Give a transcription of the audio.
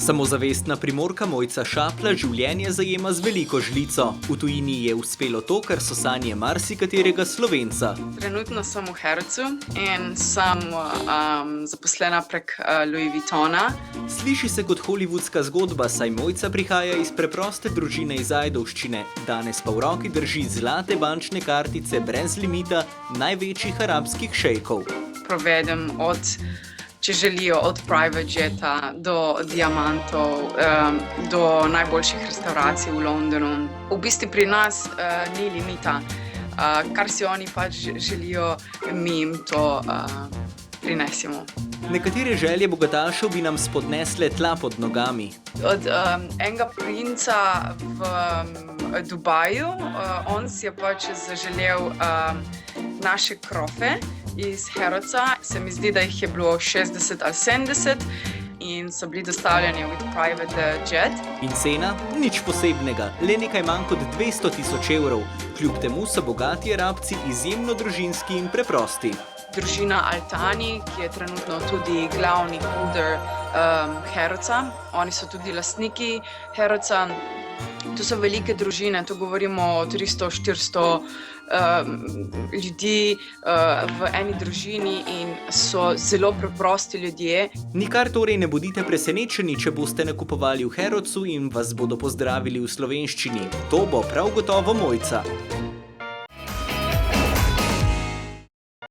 Samozavestna Primorka Mojca Šapla življenje zajema z veliko žlico. V tujini je uspelo to, kar so sanje marsikaterega Slovenca. Trenutno sem v Harrodssu in sem zaposlena prek Louis Vuittona. Sliši se kot hollywoodska zgodba, saj Mojca prihaja iz preproste družine iz Ajdovščine, danes pa v roki drži zlate bančne kartice brez limita največjih arabskih šejkov. Provedem če želijo, od private jeta do diamantov, do najboljših restauracij v Londonu. V bistvu pri nas ni limita. Kar si oni pač želijo, mi jim to prinesemo. Nekatere želje bogatašev bi nam spodnesle tla pod nogami. Od enega princa v Dubaju, on si je pač zaželel naše krofe iz Harrodsa. Se mi zdi, da jih je bilo 60 ali 70 in so bili dostavljeni with private jet. In cena? Nič posebnega, le nekaj manj kot 200.000 evrov. Kljub temu so bogati Arabci izjemno družinski in preprosti. Družina Altani, ki je trenutno tudi glavni holder Harrodsa. Oni so tudi lastniki Harrodsa. To so velike družine, to govorimo o 300-400 ljudi v eni družini in so zelo preprosti ljudje. Nikar torej ne bodite presenečeni, če boste nakupovali v Harrodsu in vas bodo pozdravili v slovenščini. To bo prav gotovo Mojca.